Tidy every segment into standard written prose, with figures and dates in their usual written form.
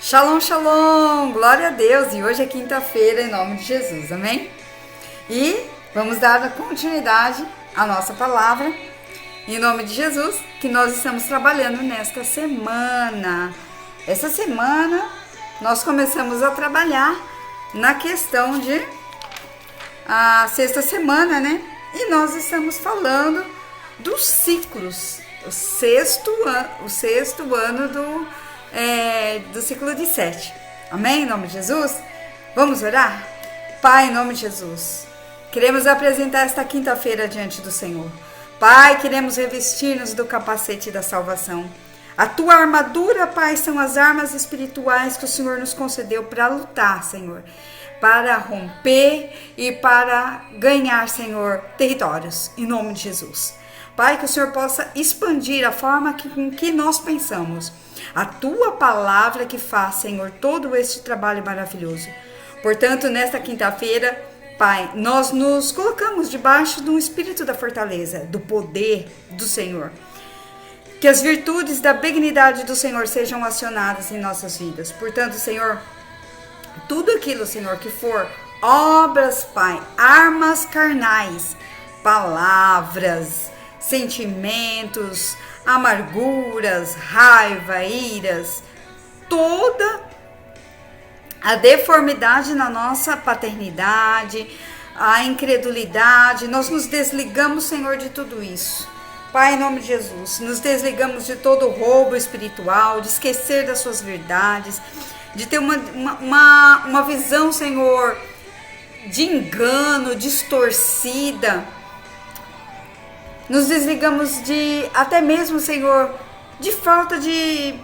Shalom, shalom, glória a Deus, e hoje é quinta-feira em nome de Jesus, amém? E vamos dar continuidade à nossa palavra, em nome de Jesus, que nós estamos trabalhando nesta semana. Essa semana nós começamos a trabalhar na questão de a sexta semana, né? E nós estamos falando dos ciclos, o sexto ano do ciclo de 7. Amém? Em nome de Jesus? Vamos orar? Pai, em nome de Jesus, queremos apresentar esta quinta-feira diante do Senhor. Pai, queremos revestir-nos do capacete da salvação. A tua armadura, Pai, são as armas espirituais que o Senhor nos concedeu para lutar, Senhor, para romper e para ganhar, Senhor, territórios, em nome de Jesus. Pai, que o Senhor possa expandir a forma com que nós pensamos. A tua palavra que faz, Senhor, todo este trabalho maravilhoso. Portanto, nesta quinta-feira, Pai, nós nos colocamos debaixo do espírito da fortaleza, do poder do Senhor. Que as virtudes da benignidade do Senhor sejam acionadas em nossas vidas. Portanto, Senhor, tudo aquilo, Senhor, que for obras, Pai, armas carnais, palavras, sentimentos, amarguras, raiva, iras, toda a deformidade na nossa paternidade, a incredulidade, nós nos desligamos, Senhor, de tudo isso. Pai, em nome de Jesus, nos desligamos de todo roubo espiritual, de esquecer das suas verdades, de ter uma visão, Senhor, de engano, distorcida. Nos desligamos de, até mesmo, Senhor, de falta de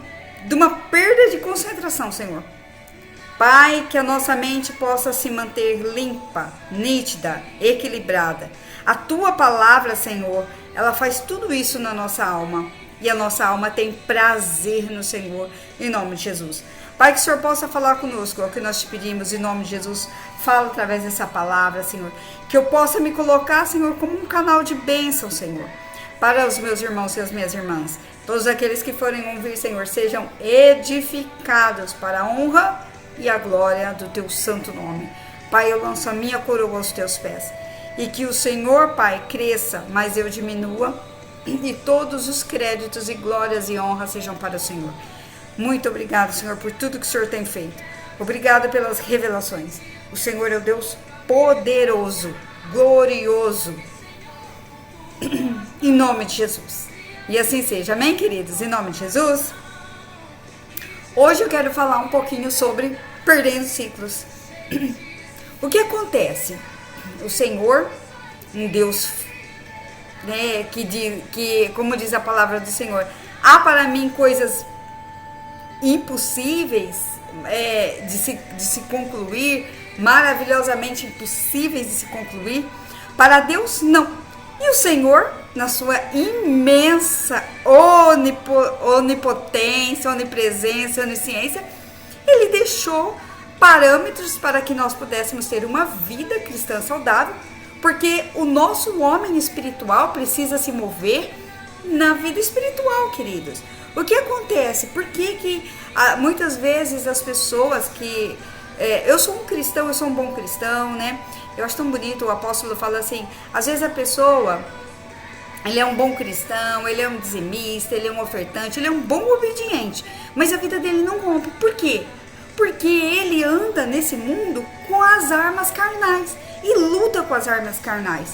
uma perda de concentração, Senhor. Pai, que a nossa mente possa se manter limpa, nítida, equilibrada. A tua palavra, Senhor, ela faz tudo isso na nossa alma. E a nossa alma tem prazer no Senhor, em nome de Jesus. Pai, que o Senhor possa falar conosco, é o que nós te pedimos, em nome de Jesus. Fala através dessa palavra, Senhor. Que eu possa me colocar, Senhor, como um canal de bênção, Senhor, para os meus irmãos e as minhas irmãs. Todos aqueles que forem ouvir, Senhor, sejam edificados para a honra e a glória do teu santo nome. Pai, eu lanço a minha coroa aos teus pés. E que o Senhor, Pai, cresça, mas eu diminua. E todos os créditos e glórias e honras sejam para o Senhor. Muito obrigado, Senhor, por tudo que o Senhor tem feito. Obrigado pelas revelações. O Senhor é o Deus poderoso, glorioso. Em nome de Jesus. E assim seja. Amém, queridos? Em nome de Jesus. Hoje eu quero falar um pouquinho sobre perdendo ciclos. O que acontece? O Senhor, um Deus, né, que, como diz a palavra do Senhor, há para mim coisas impossíveis de se concluir, maravilhosamente impossíveis de se concluir. Para Deus, não. E o Senhor, na sua imensa onipotência, onipresença, onisciência, Ele deixou parâmetros para que nós pudéssemos ter uma vida cristã saudável, porque o nosso homem espiritual precisa se mover na vida espiritual, queridos. O que acontece? Por que muitas vezes as pessoas que... eu sou um cristão, eu sou um bom cristão, né? Eu acho tão bonito, o apóstolo fala assim, às vezes a pessoa, ele é um bom cristão, ele é um dizimista, ele é um ofertante, ele é um bom obediente, mas a vida dele não rompe. Por quê? Porque ele anda nesse mundo com as armas carnais e luta com as armas carnais.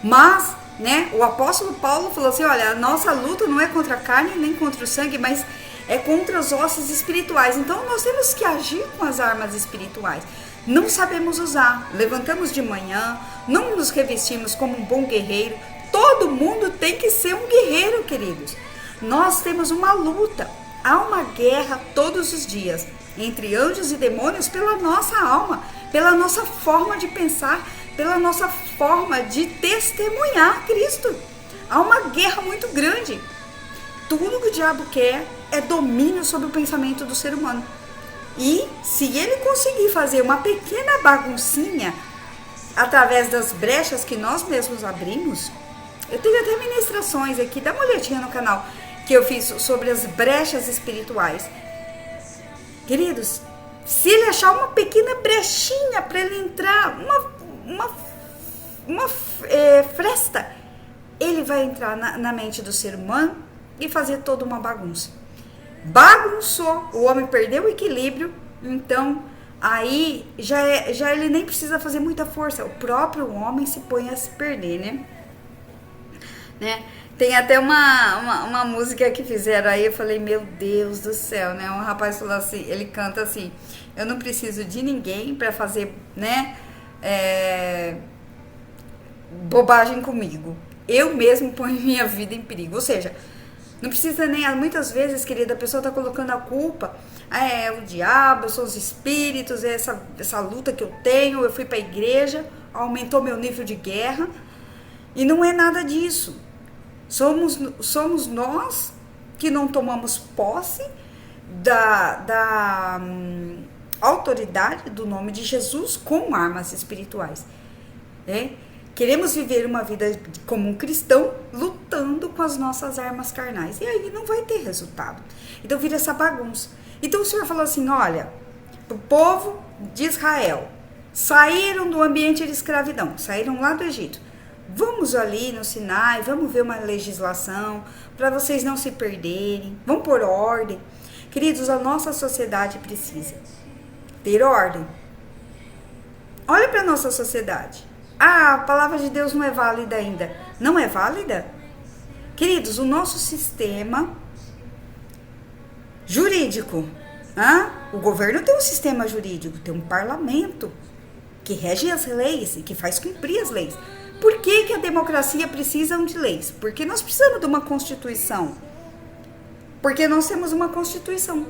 Mas, né, o apóstolo Paulo falou assim, olha, a nossa luta não é contra a carne nem contra o sangue, mas é contra os ossos espirituais. Então nós temos que agir com as armas espirituais. Não sabemos usar, levantamos de manhã, não nos revestimos como um bom guerreiro. Todo mundo tem que ser um guerreiro, queridos. Nós temos uma luta, há uma guerra todos os dias entre anjos e demônios pela nossa alma, pela nossa forma de pensar, pela nossa forma de testemunhar Cristo. Há uma guerra muito grande. Tudo que o diabo quer é domínio sobre o pensamento do ser humano. E se ele conseguir fazer uma pequena baguncinha através das brechas que nós mesmos abrimos, eu tenho até ministrações aqui, dá uma olhadinha no canal que eu fiz sobre as brechas espirituais. Queridos, se ele achar uma pequena brechinha para ele entrar, uma fresta, ele vai entrar na mente do ser humano e fazer toda uma bagunça. Bagunçou, o homem perdeu o equilíbrio, então aí já ele nem precisa fazer muita força, o próprio homem se põe a se perder, né? Tem até uma música que fizeram aí, eu falei, meu Deus do céu, né? Um rapaz falou assim, ele canta assim, eu não preciso de ninguém para fazer, né, bobagem comigo. Eu mesmo ponho minha vida em perigo. Ou seja, não precisa nem... Muitas vezes, querida, a pessoa está colocando a culpa. É o diabo, são os espíritos, é essa luta que eu tenho. Eu fui para a igreja, aumentou meu nível de guerra. E não é nada disso. Somos nós que não tomamos posse da autoridade do nome de Jesus com armas espirituais. Queremos viver uma vida como um cristão lutando com as nossas armas carnais. E aí não vai ter resultado. Então vira essa bagunça. Então o Senhor falou assim, olha, o povo de Israel saíram do ambiente de escravidão, saíram lá do Egito. Vamos ali no Sinai, vamos ver uma legislação para vocês não se perderem. Vamos pôr ordem. Queridos, a nossa sociedade precisa ter ordem. Olha para a nossa sociedade. A palavra de Deus não é válida ainda. Não é válida? Queridos, o nosso sistema jurídico, o governo tem um sistema jurídico, tem um parlamento que rege as leis e que faz cumprir as leis. Por que a democracia precisa de leis? Porque nós precisamos de uma constituição. Porque nós temos uma constituição.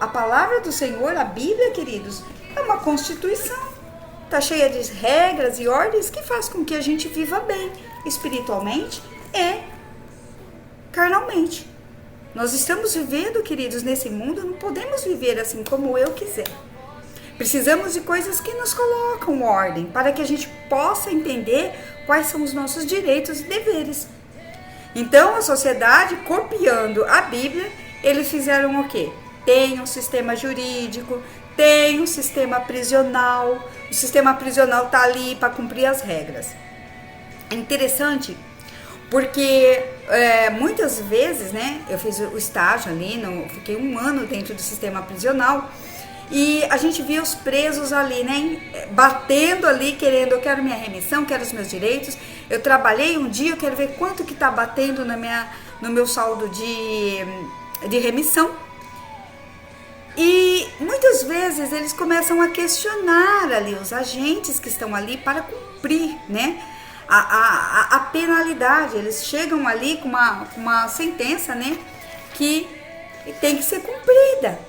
A palavra do Senhor, a Bíblia, queridos, é uma constituição. Está cheia de regras e ordens que faz com que a gente viva bem, espiritualmente e carnalmente. Nós estamos vivendo, queridos, nesse mundo, não podemos viver assim como eu quiser. Precisamos de coisas que nos colocam ordem, para que a gente possa entender quais são os nossos direitos e deveres. Então, a sociedade, copiando a Bíblia, eles fizeram o quê? Tem um sistema jurídico, tem um sistema prisional. O sistema prisional está ali para cumprir as regras. É interessante porque muitas vezes, né, eu fiz o estágio ali, fiquei 1 ano dentro do sistema prisional e a gente via os presos ali, né, batendo ali, querendo, eu quero minha remissão, quero os meus direitos. Eu trabalhei um dia, eu quero ver quanto que está batendo no meu saldo de remissão. E muitas vezes eles começam a questionar ali os agentes que estão ali para cumprir, né, a penalidade. Eles chegam ali com uma sentença, né, que tem que ser cumprida.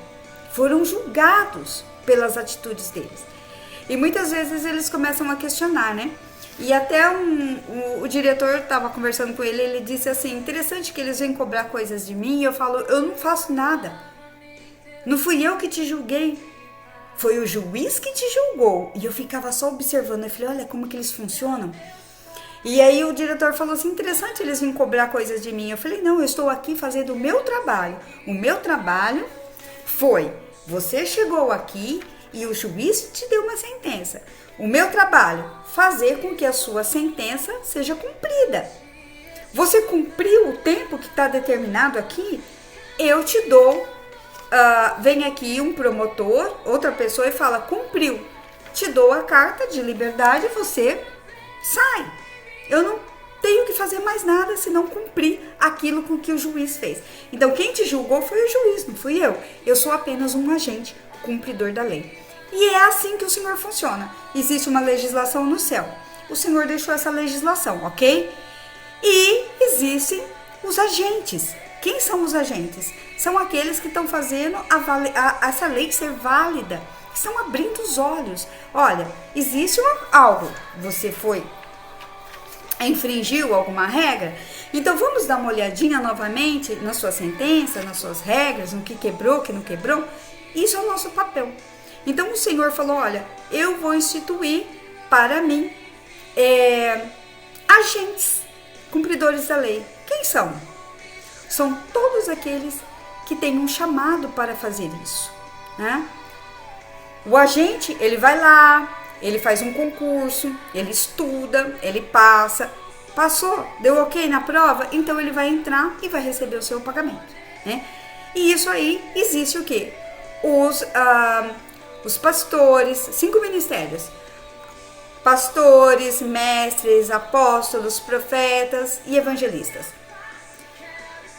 Foram julgados pelas atitudes deles. E muitas vezes eles começam a questionar, né? E até o diretor estava conversando com ele disse assim, interessante que eles vêm cobrar coisas de mim, e eu falo, eu não faço nada. Não fui eu que te julguei, foi o juiz que te julgou. E eu ficava só observando, eu falei, olha como que eles funcionam. E aí o diretor falou assim, interessante eles vêm cobrar coisas de mim. Eu falei, não, eu estou aqui fazendo o meu trabalho. O meu trabalho foi, você chegou aqui e o juiz te deu uma sentença. O meu trabalho, fazer com que a sua sentença seja cumprida. Você cumpriu o tempo que está determinado aqui, eu te dou... vem aqui um promotor, outra pessoa e fala, cumpriu, te dou a carta de liberdade, você sai. Eu não tenho que fazer mais nada senão cumprir aquilo com que o juiz fez. Então quem te julgou foi o juiz, não fui eu. Eu sou apenas um agente cumpridor da lei. E é assim que o Senhor funciona. Existe uma legislação no céu. O Senhor deixou essa legislação, ok? E existem os agentes. Quem são os agentes? São aqueles que estão fazendo essa lei ser válida, que estão abrindo os olhos. Olha, existe algo, você infringiu alguma regra? Então vamos dar uma olhadinha novamente na sua sentença, nas suas regras, no que quebrou, o que não quebrou. Isso é o nosso papel. Então o Senhor falou, olha, eu vou instituir para mim agentes, cumpridores da lei. Quem são? São todos aqueles que têm um chamado para fazer isso, né? O agente, ele vai lá, ele faz um concurso, ele estuda, ele passa, passou, deu ok na prova, então ele vai entrar e vai receber o seu pagamento, né? E isso aí existe o quê? Os pastores, 5 ministérios, pastores, mestres, apóstolos, profetas e evangelistas.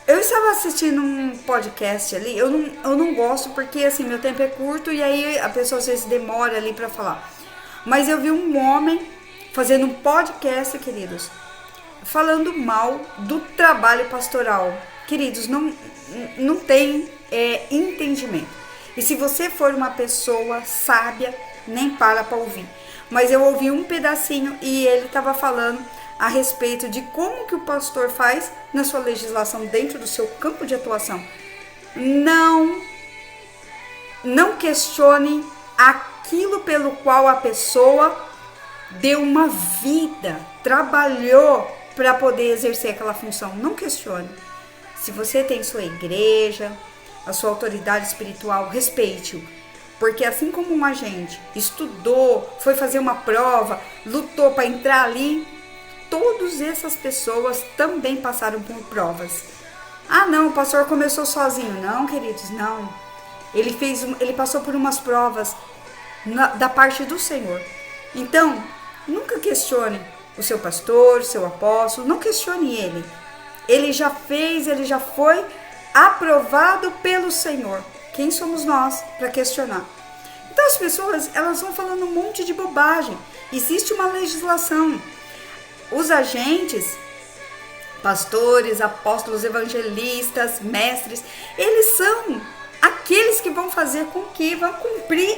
Eu estava assistindo um podcast ali, eu não gosto porque assim, meu tempo é curto e aí a pessoa às vezes demora ali para falar. Mas eu vi um homem fazendo um podcast, queridos, falando mal do trabalho pastoral. Queridos, não tem entendimento. E se você for uma pessoa sábia, nem para ouvir. Mas eu ouvi um pedacinho e ele estava falando a respeito de como que o pastor faz na sua legislação dentro do seu campo de atuação. Não questione aquilo pelo qual a pessoa deu uma vida, trabalhou para poder exercer aquela função. Não questione. Se você tem sua igreja, a sua autoridade espiritual, respeite-o. Porque assim como um agente estudou, foi fazer uma prova, lutou para entrar ali, todas essas pessoas também passaram por provas. Ah não, o pastor começou sozinho. Não, queridos, não. Ele passou por umas provas da parte do Senhor. Então, nunca questione o seu pastor, o seu apóstolo, não questione ele. Ele já fez, ele já foi aprovado pelo Senhor. Quem somos nós para questionar? Então as pessoas, elas vão falando um monte de bobagem. Existe uma legislação. Os agentes, pastores, apóstolos, evangelistas, mestres, eles são aqueles que vão fazer com que vão cumprir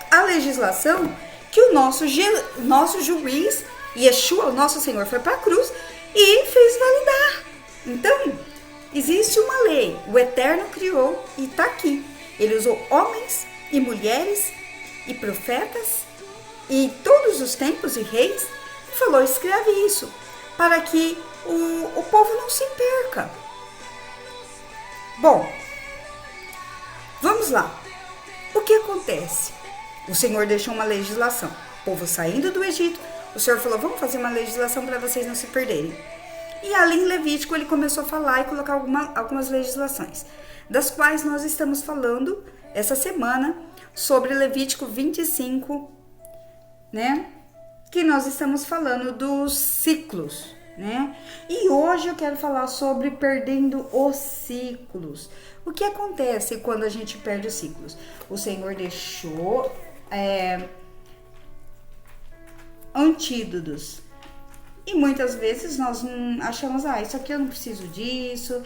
a legislação que o nosso juiz, Yeshua, o nosso Senhor, foi para a cruz e fez validar. Então, existe uma lei, o Eterno criou e está aqui. Ele usou homens e mulheres e profetas e todos os tempos e reis e falou, escreve isso, para que o povo não se perca. Bom, vamos lá. O que acontece? O Senhor deixou uma legislação. O povo saindo do Egito, o Senhor falou, vamos fazer uma legislação para vocês não se perderem. E ali em Levítico ele começou a falar e colocar algumas legislações, das quais nós estamos falando essa semana sobre Levítico 25, né? Que nós estamos falando dos ciclos, né? E hoje eu quero falar sobre perdendo os ciclos. O que acontece quando a gente perde os ciclos? O Senhor deixou antídotos. E muitas vezes nós achamos, isso aqui eu não preciso disso,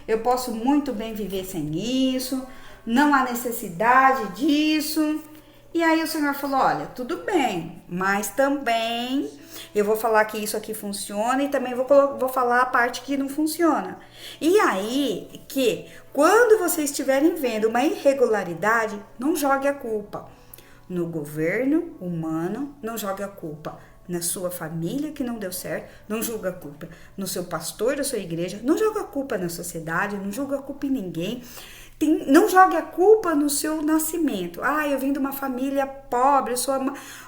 eu posso muito bem viver sem isso, não há necessidade disso. E aí o Senhor falou, olha, tudo bem, mas também eu vou falar que isso aqui funciona e também vou falar a parte que não funciona. E aí que quando vocês estiverem vendo uma irregularidade, não jogue a culpa no governo humano, não jogue a culpa na sua família que não deu certo, não julga a culpa no seu pastor da sua igreja, não joga a culpa na sociedade, não joga a culpa em ninguém. Não jogue a culpa no seu nascimento. Eu vim de uma família pobre, eu sou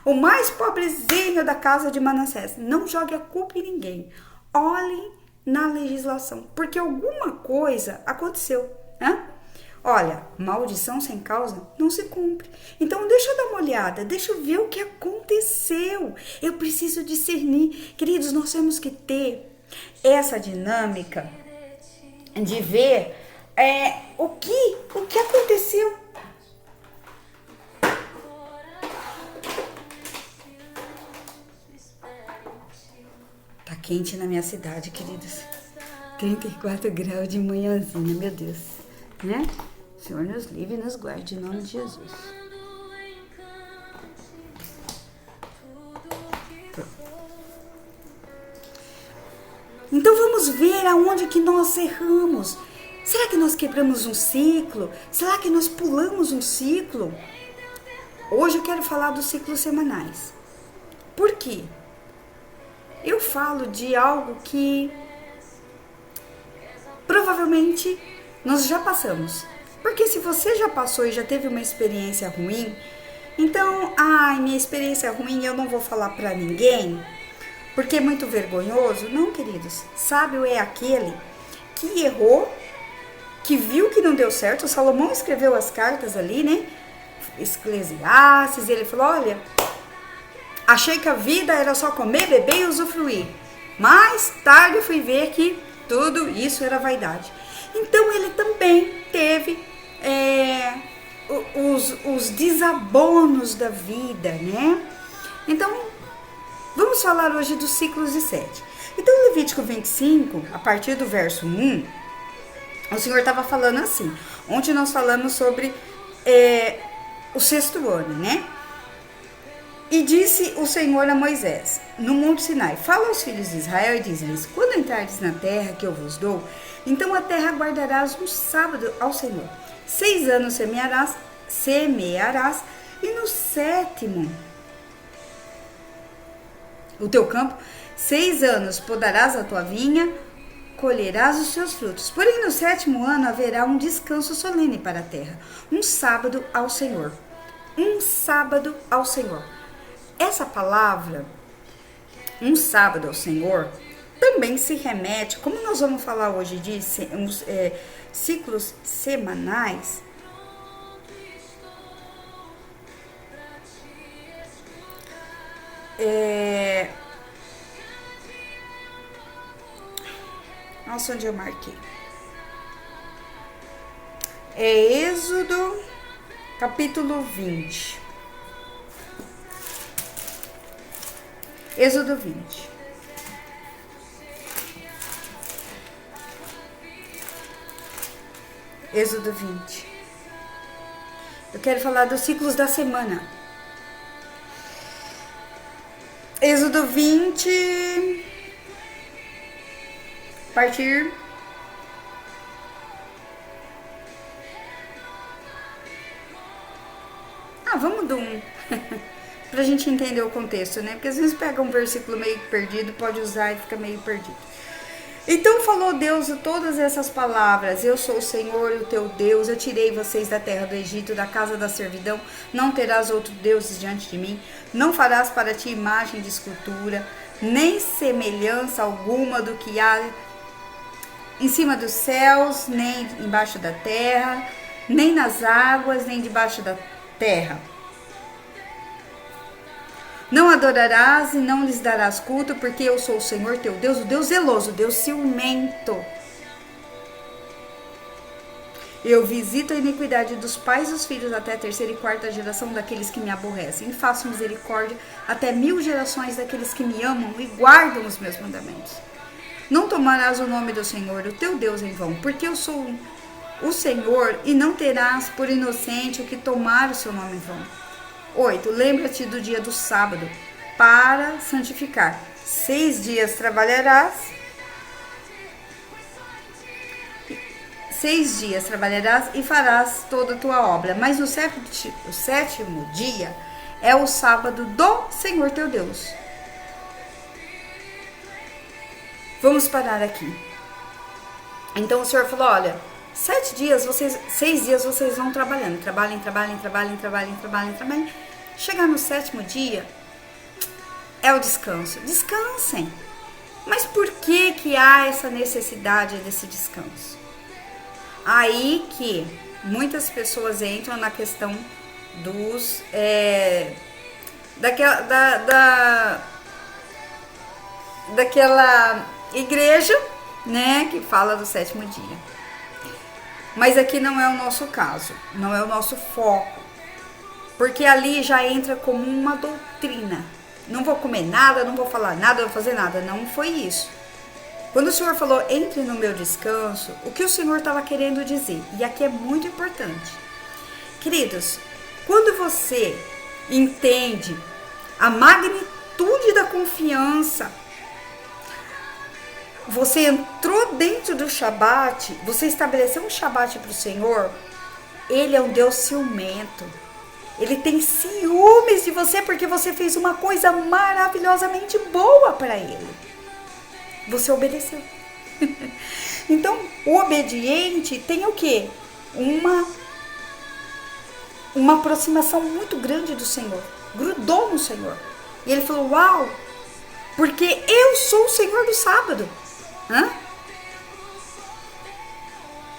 o mais pobrezinho da casa de Manassés. Não jogue a culpa em ninguém. Olhe na legislação, porque alguma coisa aconteceu, né? Olha, maldição sem causa não se cumpre. Então deixa eu dar uma olhada, deixa eu ver o que aconteceu. Eu preciso discernir. Queridos, nós temos que ter essa dinâmica de ver o que aconteceu. Tá quente na minha cidade, queridos. 34 graus de manhãzinha, meu Deus, né? O Senhor nos livre e nos guarde em nome de Jesus. Então vamos ver aonde que nós erramos. Será que nós quebramos um ciclo? Será que nós pulamos um ciclo? Hoje eu quero falar dos ciclos semanais. Por quê? Eu falo de algo que provavelmente nós já passamos. Porque se você já passou e já teve uma experiência ruim, então, minha experiência ruim eu não vou falar pra ninguém, porque é muito vergonhoso. Não, queridos, sábio é aquele que errou, que viu que não deu certo. O Salomão escreveu as cartas ali, né? Eclesiastes, ele falou, olha, achei que a vida era só comer, beber e usufruir. Mais tarde fui ver que tudo isso era vaidade. Então ele também teve os desabonos da vida, né? Então, vamos falar hoje dos ciclos de 7. Então, Levítico 25, a partir do verso 1, o Senhor estava falando assim. Ontem nós falamos sobre o 6º ano, né? E disse o Senhor a Moisés, no Monte Sinai, fala aos filhos de Israel e diz-lhes, quando entrardes na terra que eu vos dou, então a terra guardarás um sábado ao Senhor. 6 anos semearás, e no 7º, o teu campo, 6 anos podarás a tua vinha, colherás os seus frutos. Porém, no 7º ano haverá um descanso solene para a terra, um sábado ao Senhor. Um sábado ao Senhor. Essa palavra, um sábado ao Senhor, também se remete, como nós vamos falar hoje de ciclos semanais, nossa, onde eu marquei? É Êxodo, capítulo 20. Êxodo 20. Êxodo 20. Eu quero falar dos ciclos da semana. Êxodo 20, a partir vamos do 1, pra gente entender o contexto, né? Porque às vezes pega um versículo meio perdido, pode usar e fica meio perdido. Então falou Deus todas essas palavras, eu sou o Senhor, o teu Deus, eu tirei vocês da terra do Egito, da casa da servidão, não terás outros deuses diante de mim, não farás para ti imagem de escultura, nem semelhança alguma do que há em cima dos céus, nem embaixo da terra, nem nas águas, nem debaixo da terra. Não adorarás e não lhes darás culto, porque eu sou o Senhor teu Deus, o Deus zeloso, o Deus ciumento. Eu visito a iniquidade dos pais e dos filhos até a 3ª e 4ª geração daqueles que me aborrecem. E faço misericórdia até 1000 gerações daqueles que me amam e guardam os meus mandamentos. Não tomarás o nome do Senhor, o teu Deus, em vão, porque eu sou o Senhor, e não terás por inocente o que tomar o seu nome em vão. 8. Lembra-te do dia do sábado, para santificar. 6 dias trabalharás. 6 dias trabalharás e farás toda a tua obra. Mas o 7º dia é o sábado do Senhor teu Deus. Vamos parar aqui. Então o Senhor falou, olha, 6 dias vocês vão trabalhando. Trabalhem. Chegar no 7º dia é o descanso. Descansem. Mas por que há essa necessidade desse descanso? Aí que muitas pessoas entram na questão dos daquela igreja, né, que fala do 7º dia. Mas aqui não é o nosso caso, não é o nosso foco, porque ali já entra como uma doutrina. Não vou comer nada, não vou falar nada, não vou fazer nada. Não foi isso. Quando o Senhor falou, entre no meu descanso, o que o Senhor estava querendo dizer? E aqui é muito importante. Queridos, quando você entende a magnitude da confiança, você entrou dentro do Shabat, você estabeleceu um Shabat para o Senhor, Ele é um Deus ciumento. Ele tem ciúmes de você porque você fez uma coisa maravilhosamente boa para Ele. Você obedeceu. Então, o obediente tem o quê? uma aproximação muito grande do Senhor. Grudou no Senhor. E ele falou, uau, porque eu sou o Senhor do sábado.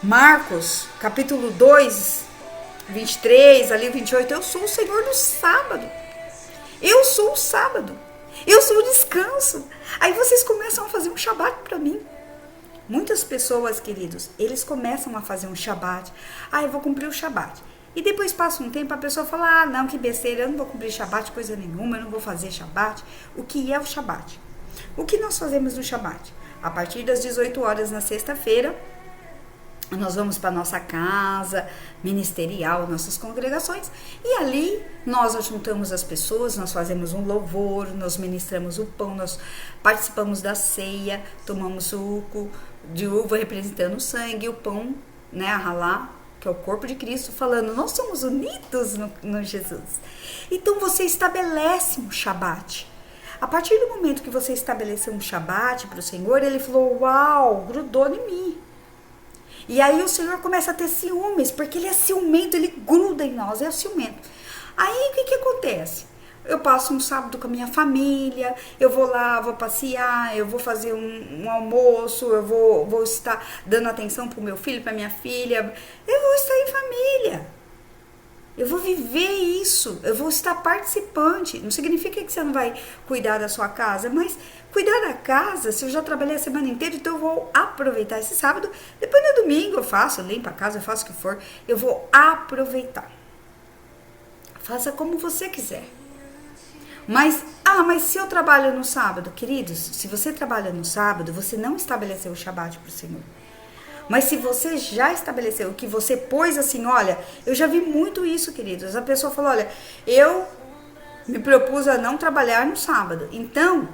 Marcos, capítulo 2, 23, ali 28, eu sou o Senhor do sábado. Eu sou o sábado. Eu sou o descanso. Aí vocês começam a fazer um shabat para mim. Muitas pessoas, queridos, eles começam a fazer um shabat. Eu vou cumprir o shabat. E depois passa um tempo, a pessoa fala, não, que besteira, eu não vou cumprir shabat, coisa nenhuma, eu não vou fazer shabat. O que é o shabat? O que nós fazemos no shabat? A partir das 18 horas na sexta-feira, nós vamos para nossa casa ministerial, nossas congregações, e ali nós ajuntamos as pessoas, nós fazemos um louvor, nós ministramos o pão, nós participamos da ceia, tomamos suco de uva representando o sangue, o pão, né, a ralá, que é o corpo de Cristo, falando, nós somos unidos no Jesus. Então você estabelece um shabat. A partir do momento que você estabeleceu um shabat para o Senhor, ele falou, uau, grudou em mim. E aí o Senhor começa a ter ciúmes, porque ele é ciumento, ele gruda em nós, é ciumento. Aí o que acontece? Eu passo um sábado com a minha família, eu vou lá, vou passear, eu vou fazer um almoço, eu vou estar dando atenção para o meu filho, para minha filha, eu vou estar em família. Eu vou viver isso, eu vou estar participante. Não significa que você não vai cuidar da sua casa, mas cuidar da casa, se eu já trabalhei a semana inteira, então eu vou aproveitar esse sábado. Depois no domingo eu faço, eu limpo a casa, eu faço o que for. Eu vou aproveitar. Faça como você quiser. Mas se eu trabalho no sábado, queridos, se você trabalha no sábado, você não estabeleceu o shabat para o Senhor. Mas se você já estabeleceu, que você pôs assim, olha, eu já vi muito isso, queridos. A pessoa falou, olha, eu me propus a não trabalhar no sábado. Então,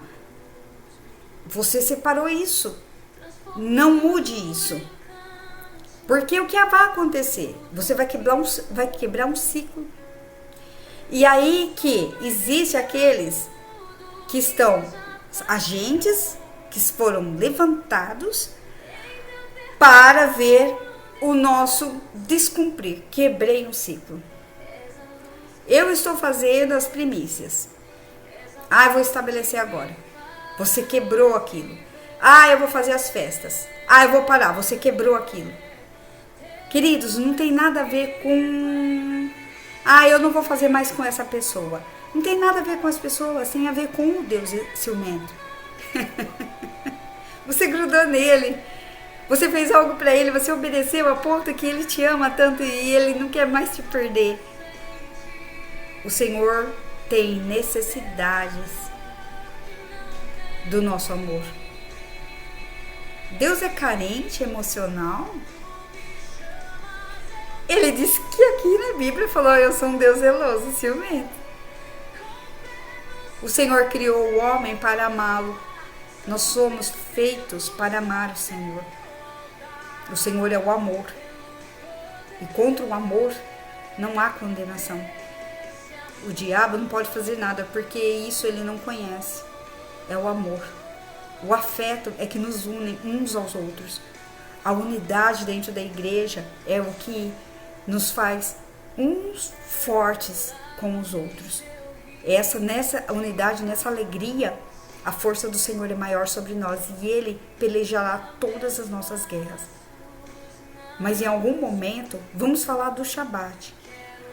você separou isso. Não mude isso. Porque o que vai acontecer? Você vai quebrar um ciclo. E aí que existe aqueles que estão agentes, que foram levantados para ver o nosso descumprir. Quebrei um ciclo. Eu estou fazendo as primícias. Eu vou estabelecer agora. Você quebrou aquilo. Eu vou fazer as festas. Eu vou parar. Você quebrou aquilo. Queridos, não tem nada a ver com... eu não vou fazer mais com essa pessoa. Não tem nada a ver com as pessoas. Tem a ver com o Deus ciumento. Você grudou nele. Você fez algo para ele, você obedeceu a ponto que ele te ama tanto e ele não quer mais te perder. O Senhor tem necessidades do nosso amor. Deus é carente emocional? Ele disse que aqui na Bíblia falou, eu sou um Deus zeloso, ciumento. O Senhor criou o homem para amá-lo. Nós somos feitos para amar o Senhor. O Senhor é o amor. E contra o amor não há condenação. O diabo não pode fazer nada, porque isso ele não conhece. É o amor. O afeto é que nos une uns aos outros. A unidade dentro da igreja é o que nos faz uns fortes com os outros. Nessa unidade, nessa alegria, a força do Senhor é maior sobre nós e Ele pelejará todas as nossas guerras. Mas em algum momento, vamos falar do shabat.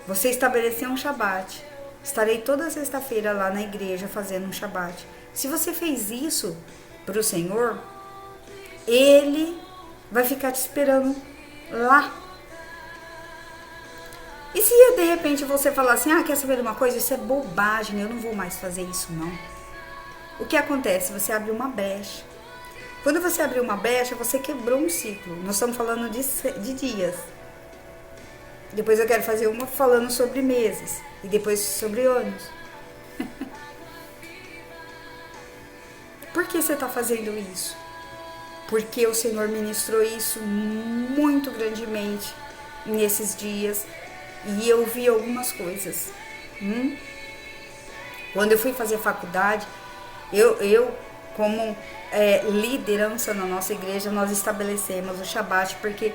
Você estabeleceu um shabat. Estarei toda sexta-feira lá na igreja fazendo um shabat. Se você fez isso para o Senhor, Ele vai ficar te esperando lá. E se de repente você falar assim, quer saber de uma coisa? Isso é bobagem, eu não vou mais fazer isso não. O que acontece? Você abre uma brecha. Quando você abriu uma brecha, você quebrou um ciclo. Nós estamos falando de dias. Depois eu quero fazer uma falando sobre meses. E depois sobre anos. Por que você está fazendo isso? Porque o Senhor ministrou isso muito grandemente nesses dias. E eu vi algumas coisas. Quando eu fui fazer faculdade, eu como liderança na nossa igreja, nós estabelecemos o shabat, porque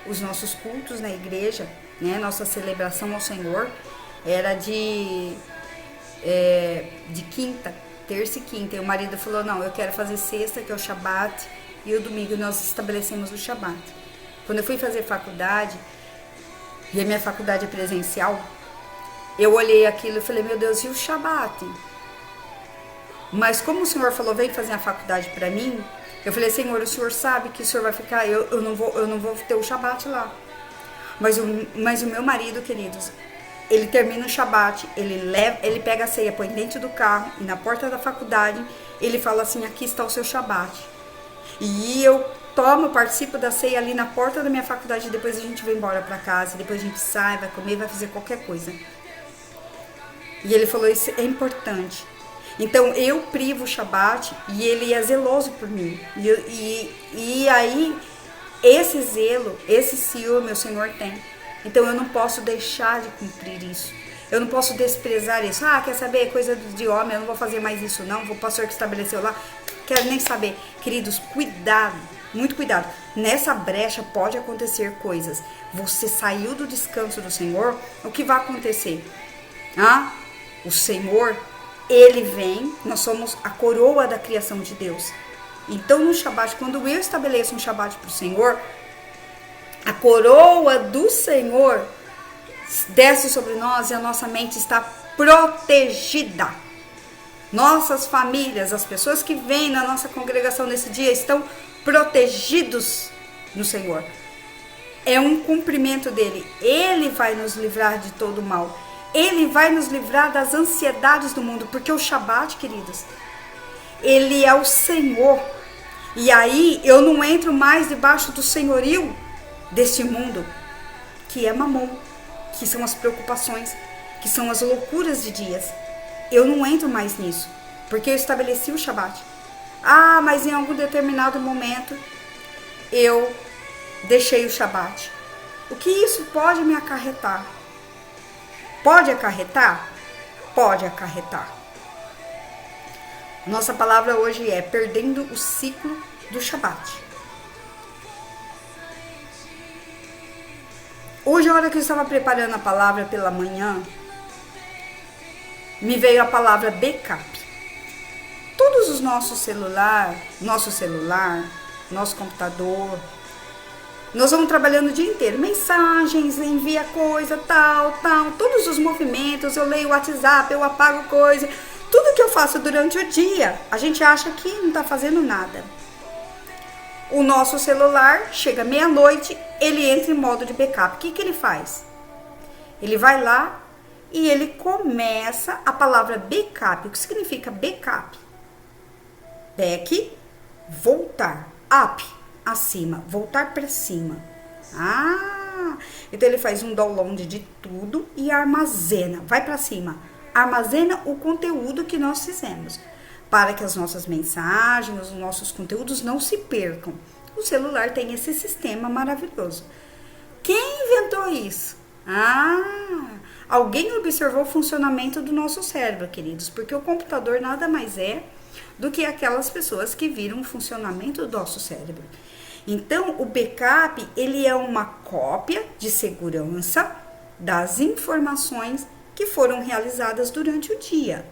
os nossos cultos na igreja, né? Nossa celebração ao Senhor era de quinta, terça e quinta. E o marido falou, não, eu quero fazer sexta, que é o Shabat, e o domingo nós estabelecemos o Shabat. Quando eu fui fazer faculdade, e a minha faculdade é presencial, eu olhei aquilo e falei, meu Deus, e o Shabat? Mas como o Senhor falou, vem fazer a faculdade para mim, eu falei, Senhor, o Senhor sabe que o Senhor vai ficar, eu não vou ter o Shabat lá. Mas o meu marido, queridos, ele termina o Shabat, ele pega a ceia, põe dentro do carro, e na porta da faculdade, ele fala assim, aqui está o seu Shabat. E eu participo da ceia ali na porta da minha faculdade, e depois a gente vai embora para casa, depois a gente sai, vai comer, vai fazer qualquer coisa. E ele falou, isso é importante. Então eu privo o Shabat e ele é zeloso por mim. E aí, esse zelo, esse ciúme o Senhor tem. Então eu não posso deixar de cumprir isso. Eu não posso desprezar isso. Ah, quer saber? Coisa de homem, eu não vou fazer mais isso não. O pastor que estabeleceu lá, quero nem saber. Queridos, cuidado, muito cuidado. Nessa brecha pode acontecer coisas. Você saiu do descanso do Senhor, o que vai acontecer? O Senhor, Ele vem, nós somos a coroa da criação de Deus. Então no Shabat, quando eu estabeleço um Shabat para o Senhor, a coroa do Senhor desce sobre nós e a nossa mente está protegida. Nossas famílias, as pessoas que vêm na nossa congregação nesse dia estão protegidos no Senhor. É um cumprimento dele. Ele vai nos livrar de todo o mal. Ele vai nos livrar das ansiedades do mundo, porque o Shabat, queridos, ele é o Senhor. E aí eu não entro mais debaixo do senhorio deste mundo, que é mamon, que são as preocupações, que são as loucuras de dias. Eu não entro mais nisso, porque eu estabeleci o Shabat. Mas em algum determinado momento eu deixei o Shabat. O que isso pode me acarretar? Pode acarretar? Pode acarretar. Nossa palavra hoje é perdendo o ciclo do Shabat. Hoje, a hora que eu estava preparando a palavra pela manhã, me veio a palavra backup. Todos os nosso celular, nosso computador, nós vamos trabalhando o dia inteiro, mensagens, envia coisa, tal, todos os movimentos, eu leio o WhatsApp, eu apago coisa, tudo que eu faço durante o dia, a gente acha que não está fazendo nada. O nosso celular, chega meia-noite, ele entra em modo de backup. O que ele faz? Ele vai lá e ele começa a palavra backup. O que significa backup? Back, voltar, up, acima, voltar para cima. Então ele faz um download de tudo e armazena, vai para cima, armazena o conteúdo que nós fizemos, para que as nossas mensagens, os nossos conteúdos não se percam. O celular tem esse sistema maravilhoso. Quem inventou isso? Alguém observou o funcionamento do nosso cérebro, queridos, porque o computador nada mais é do que aquelas pessoas que viram o funcionamento do nosso cérebro. Então, o backup, ele é uma cópia de segurança das informações que foram realizadas durante o dia.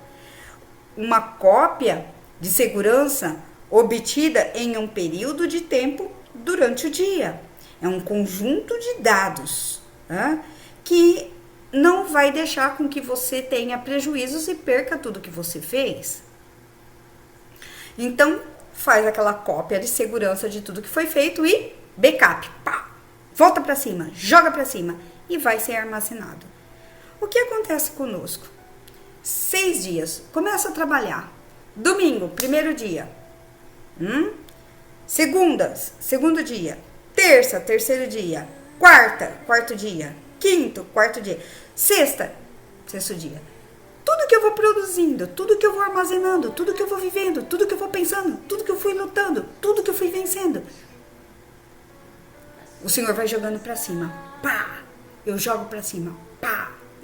Uma cópia de segurança obtida em um período de tempo durante o dia. É um conjunto de dados, que não vai deixar com que você tenha prejuízos e perca tudo que você fez. Então, faz aquela cópia de segurança de tudo que foi feito e backup, volta para cima, joga para cima e vai ser armazenado. O que acontece conosco? 6 dias, começa a trabalhar. Domingo, primeiro dia. Segundo dia. Terça, terceiro dia. Quarta, quarto dia. Quinto, quarto dia. Sexta, sexto dia. Tudo que eu vou produzindo, tudo que eu vou armazenando, tudo que eu vou vivendo, tudo que eu vou pensando, tudo que eu fui lutando, tudo que eu fui vencendo, o Senhor vai jogando pra cima. Eu jogo pra cima.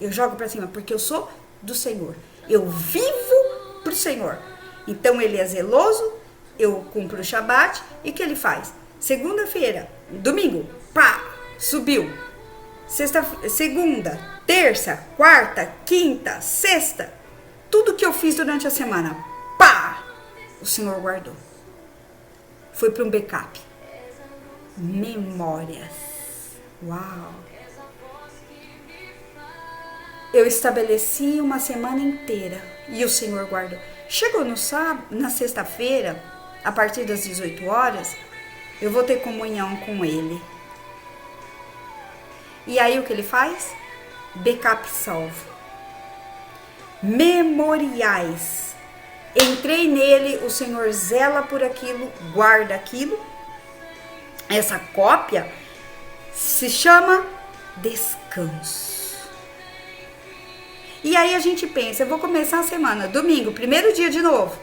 Eu jogo pra cima, porque eu sou do Senhor. Eu vivo pro Senhor. Então ele é zeloso, eu cumpro o Shabat, e o que ele faz? Segunda-feira, domingo, Subiu. Segunda, terça, quarta, quinta, sexta. Tudo que eu fiz durante a semana, pá! O Senhor guardou. Foi para um backup. Memórias. Uau! Eu estabeleci uma semana inteira e o Senhor guardou. Chegou na sexta-feira, a partir das 18 horas, eu vou ter comunhão com Ele. E aí o que Ele faz? Backup salvo. Memoriais. Entrei nele, o Senhor zela por aquilo, guarda aquilo. Essa cópia se chama descanso. E aí a gente pensa, eu vou começar a semana, domingo, primeiro dia de novo.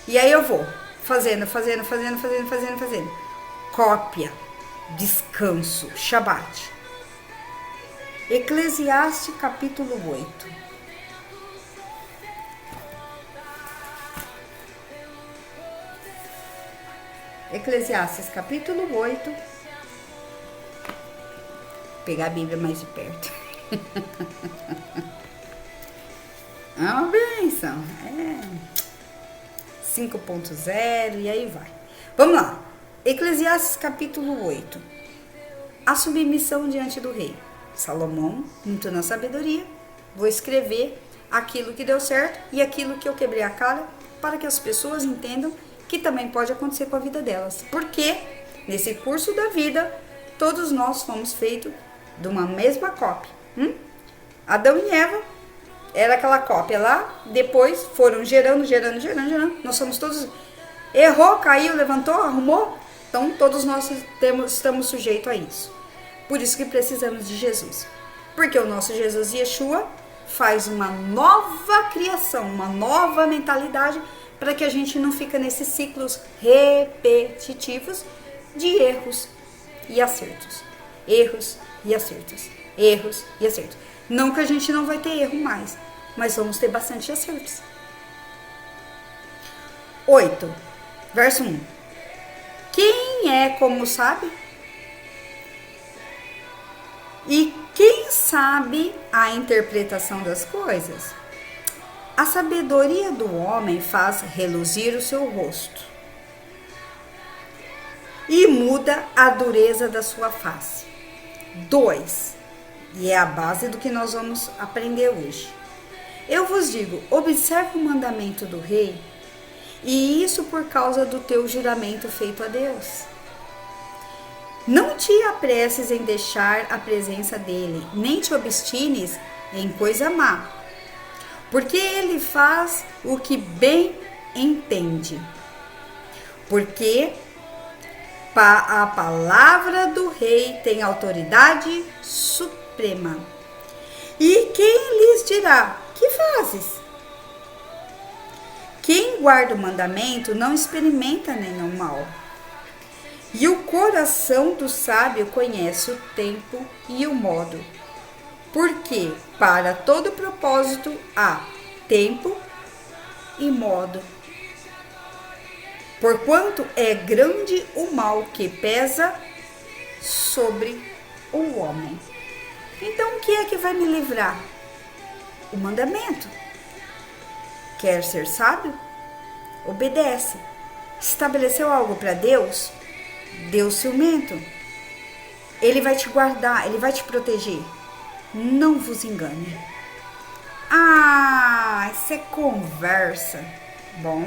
E aí eu vou fazendo. Cópia, descanso, Shabat. Eclesiastes capítulo 8. Eclesiastes capítulo 8. Vou pegar a Bíblia mais de perto. É uma bênção. 5.0 e aí vai. Vamos lá. Eclesiastes capítulo 8. A submissão diante do rei. Salomão, muito na sabedoria, vou escrever aquilo que deu certo e aquilo que eu quebrei a cara para que as pessoas entendam que também pode acontecer com a vida delas. Porque nesse curso da vida, todos nós fomos feitos de uma mesma cópia. Adão e Eva era aquela cópia lá, depois foram gerando. Nós somos todos... Errou, caiu, levantou, arrumou. Então todos nós estamos sujeitos a isso. Por isso que precisamos de Jesus. Porque o nosso Jesus Yeshua faz uma nova criação, uma nova mentalidade, para que a gente não fique nesses ciclos repetitivos de erros e acertos. Erros e acertos. Erros e acertos. Não que a gente não vai ter erro mais, mas vamos ter bastante acertos. 8, verso 1. Quem é como sabe? E quem sabe a interpretação das coisas? A sabedoria do homem faz reluzir o seu rosto e muda a dureza da sua face. 2, e é a base do que nós vamos aprender hoje. Eu vos digo, observe o mandamento do rei, e isso por causa do teu juramento feito a Deus. Não te apresses em deixar a presença dele, nem te obstines em coisa má, porque ele faz o que bem entende. Porque a palavra do rei tem autoridade suprema. E quem lhes dirá, que fazes? Quem guarda o mandamento não experimenta nenhum mal. E o coração do sábio conhece o tempo e o modo, porque para todo propósito há tempo e modo. Porquanto é grande o mal que pesa sobre o homem. Então o que é que vai me livrar? O mandamento. Quer ser sábio? Obedece. Estabeleceu algo para Deus? Deus ciumento. Ele vai te guardar, ele vai te proteger. Não vos engane. Isso é conversa. Bom.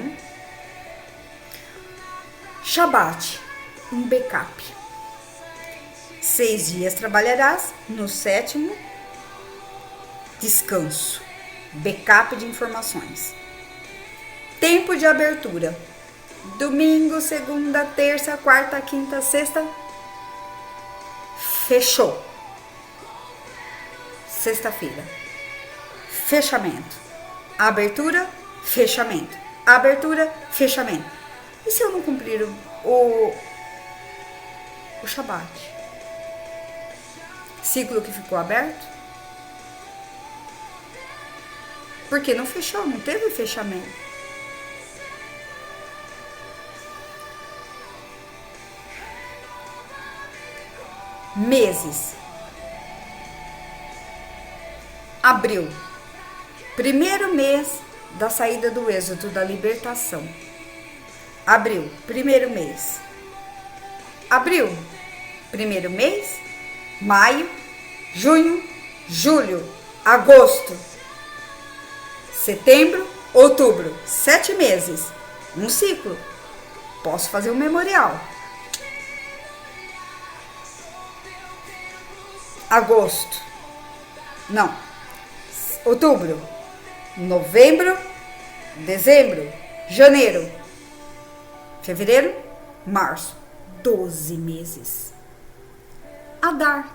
Shabat, um backup. 6 dias trabalharás, no 7º, descanso. Backup de informações. Tempo de abertura. Domingo, segunda, terça, quarta, quinta, sexta. Fechou. Sexta-feira. Fechamento. Abertura, fechamento. Abertura, fechamento. E se eu não cumprir o Shabat? Ciclo que ficou aberto? Porque não fechou, não teve fechamento. Meses. Abril. Primeiro mês da saída do êxodo, da libertação. Abril, primeiro mês. Abril, primeiro mês. Maio, junho, julho, agosto, setembro, outubro. 7 meses. Um ciclo. Posso fazer um memorial. Agosto. Não. Outubro. Novembro. Dezembro. Janeiro. Fevereiro. Março. 12 meses. Adar.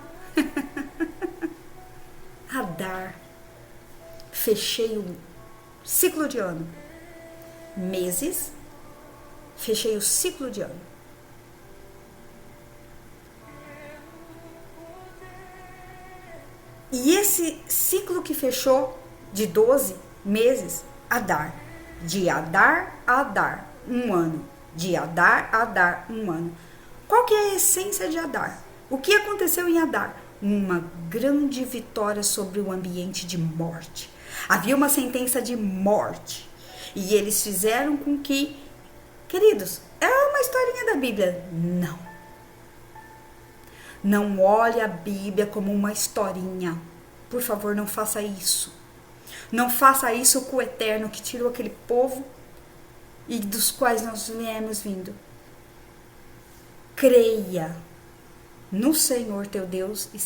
Adar. Fechei o ciclo de ano. Meses. Fechei o ciclo de ano. E esse ciclo que fechou de 12 meses, Adar. De Adar a Adar, um ano. De Adar a Adar, um ano. Qual que é a essência de Adar? O que aconteceu em Adar? Uma grande vitória sobre o ambiente de morte. Havia uma sentença de morte. E eles fizeram com que, queridos, é uma historinha da Bíblia. Não. Não olhe a Bíblia como uma historinha. Por favor, não faça isso. Não faça isso com o Eterno que tirou aquele povo e dos quais nós viemos vindo. Creia no Senhor teu Deus e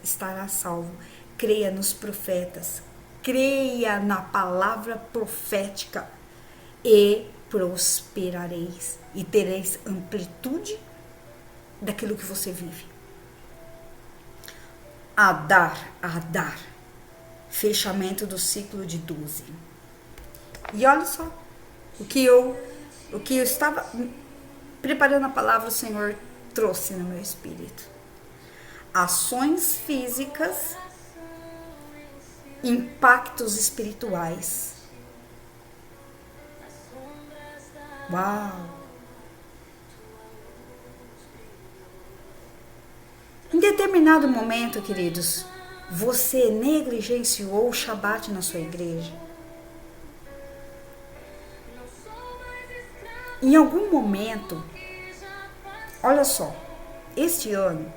estará salvo. Creia nos profetas. Creia na palavra profética e prosperareis. E tereis amplitude daquilo que você vive. Adar, Adar. Fechamento do ciclo de 12. E olha só, o que eu estava preparando a palavra, o Senhor trouxe no meu espírito. Ações físicas, impactos espirituais. Uau! Em determinado momento, queridos, você negligenciou o Shabat na sua igreja. Em algum momento, olha só, este ano,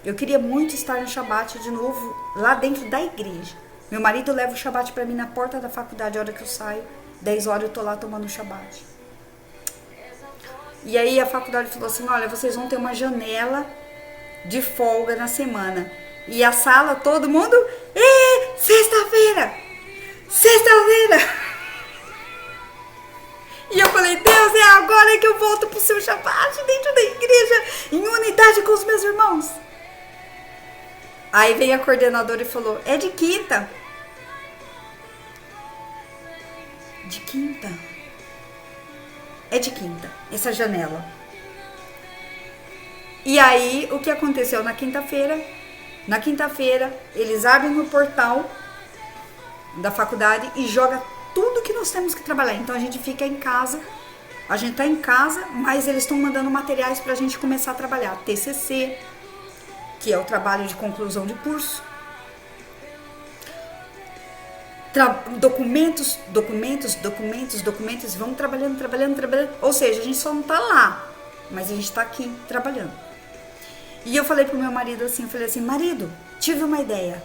eu queria muito estar no Shabat de novo, lá dentro da igreja. Meu marido leva o Shabat para mim na porta da faculdade, a hora que eu saio, 10 horas eu tô lá tomando o Shabat. E aí a faculdade falou assim, olha, vocês vão ter uma janela de folga na semana. E a sala, todo mundo, sexta-feira! Sexta-feira! E eu falei, Deus, é agora que eu volto pro seu Shabat dentro da igreja, em unidade com os meus irmãos. Aí veio a coordenadora e falou, é de quinta. De quinta? É de quinta, essa janela. E aí, o que aconteceu na quinta-feira? Na quinta-feira, eles abrem o portal da faculdade e jogam tudo que nós temos que trabalhar. Então, a gente fica em casa, a gente tá em casa, mas eles estão mandando materiais pra gente começar a trabalhar. TCC, que é o trabalho de conclusão de curso. Documentos, vamos trabalhando. Ou seja, a gente só não tá lá, mas a gente tá aqui trabalhando. E eu falei pro meu marido assim, marido, tive uma ideia.